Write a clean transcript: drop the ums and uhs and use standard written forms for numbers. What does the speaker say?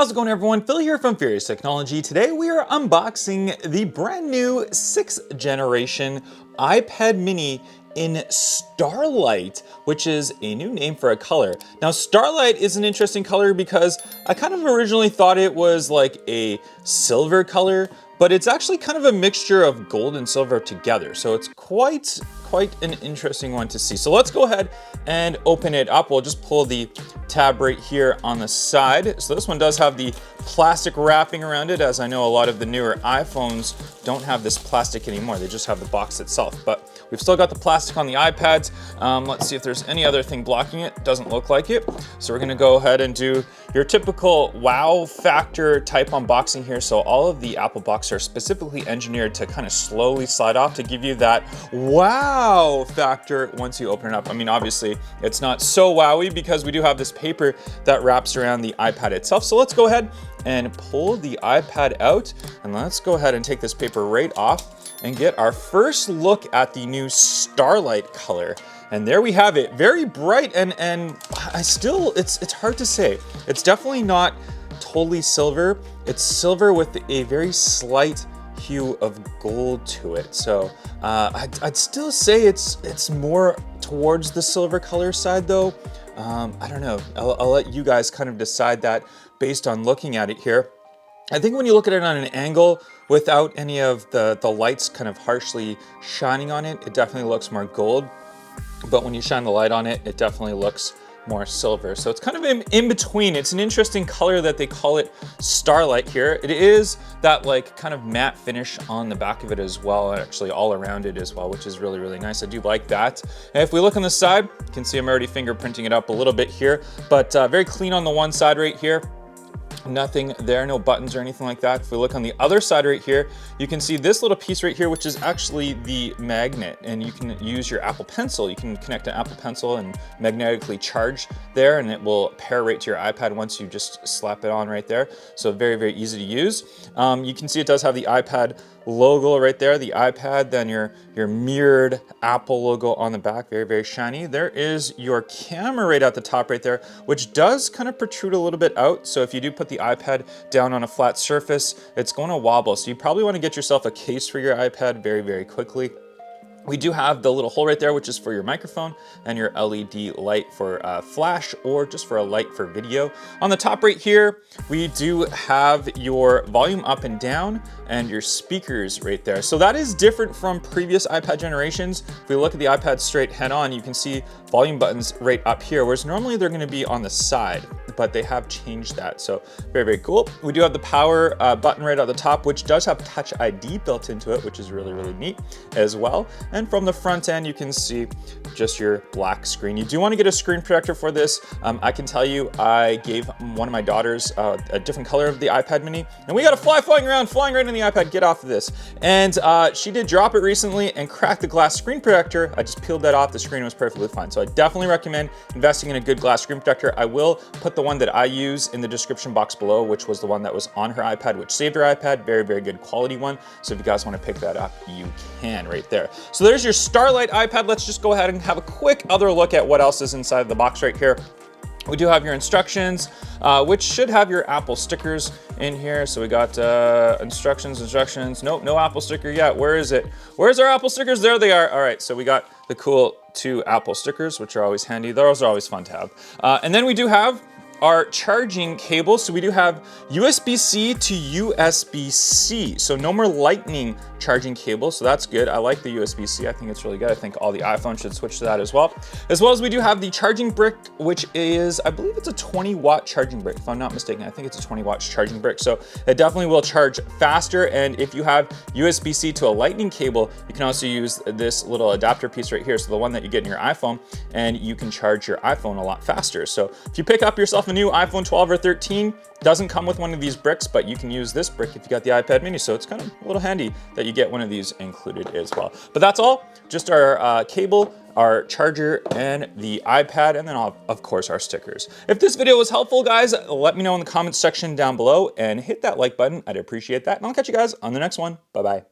How's it going, everyone? Phil here from Furious Technology. Today we are unboxing the brand new 6th generation iPad mini in Starlight, which is a new name for a color. Now, Starlight is an interesting color because I kind of originally thought it was like a silver color, but it's actually kind of a mixture of gold and silver together. So it's quite an interesting one to see. So let's go ahead and open it up. We'll just pull the tab right here on the side. So this one does have the plastic wrapping around it, as I know a lot of the newer iPhones don't have this plastic anymore. They just have the box itself, but we've still got the plastic on the iPads. Let's see if there's any other thing blocking it. Doesn't look like it. So we're gonna go ahead and do your typical wow factor type unboxing here. So all of the Apple boxes are specifically engineered to kind of slowly slide off to give you that wow factor once you open it up. I mean, obviously it's not so wowy because we do have this paper that wraps around the iPad itself. So let's go ahead and pull the iPad out, and let's go ahead and take this paper right off and get our first look at the new Starlight color. And there we have it, very bright, and it's hard to say. It's definitely not totally silver. It's silver with a very slight hue of gold to it. So I'd still say it's more towards the silver color side though. I don't know, I'll let you guys kind of decide that based on looking at it here. I think when you look at it on an angle without any of the lights kind of harshly shining on it, it definitely looks more gold. But when you shine the light on it, it definitely looks more silver. So it's kind of in between. It's an interesting color that they call it Starlight here. It is that like kind of matte finish on the back of it as well, actually all around it as well, which is really nice. I do like that. And if we look on the side, you can see I'm already fingerprinting it up a little bit here, but very clean on the one side right here. Nothing there, no buttons or anything like that. If we look on the other side right here, you can see this little piece right here, which is actually the magnet, and you can use your Apple Pencil. You can connect an Apple Pencil and magnetically charge there, and it will pair right to your iPad once you just slap it on right there. So very easy to use. You can see it does have the iPad logo right there, the iPad, then your mirrored Apple logo on the back, very shiny. There is your camera right at the top right there, which does kind of protrude a little bit out. So if you do put the iPad down on a flat surface, it's going to wobble. So you probably want to get yourself a case for your iPad very quickly. We do have the little hole right there, which is for your microphone, and your LED light for flash, or just for a light for video. On the top right here, we do have your volume up and down and your speakers right there. So that is different from previous iPad generations. If we look at the iPad straight head on, you can see volume buttons right up here, whereas normally they're going to be on the side, but they have changed that. So very cool. We do have the power button right at the top, which does have Touch ID built into it, which is really neat as well. And from the front end, you can see just your black screen. You do want to get a screen protector for this. I can tell you, I gave one of my daughters a different color of the iPad mini, and we got a fly flying right in the iPad. Get off of this. And she did drop it recently and crack the glass screen protector. I just peeled that off. The screen was perfectly fine. So I definitely recommend investing in a good glass screen protector. I will put the one that I use in the description box below, which was the one that was on her iPad, which saved her iPad. Very good quality one. So if you guys want to pick that up, you can right there. So there's your Starlight iPad. Let's just go ahead and have a quick other look at what else is inside the box right here. We do have your instructions, which should have your Apple stickers in here. So we got instructions. Nope, no Apple sticker yet. Where is it? Where's our Apple stickers? There they are. All right, so we got the cool 2 Apple stickers, which are always handy. Those are always fun to have. And then we do have our charging cable. So we do have USB-C to USB-C. So no more lightning charging cable. So that's good. I like the USB-C. I think it's really good. I think all the iPhones should switch to that as well. As well as we do have the charging brick, which is, I believe it's a 20-watt charging brick. If I'm not mistaken, I think it's a 20-watt charging brick. So it definitely will charge faster. And if you have USB-C to a lightning cable, you can also use this little adapter piece right here. So the one that you get in your iPhone, and you can charge your iPhone a lot faster. So if you pick up yourself a new iPhone 12 or 13, doesn't come with one of these bricks, but you can use this brick if you got the iPad mini. So it's kind of a little handy that you get one of these included as well. But that's all, just our cable, our charger, and the iPad, and then of course our stickers. If this video was helpful, guys, let me know in the comments section down below and hit that like button. I'd appreciate that. And I'll catch you guys on the next one. Bye-bye.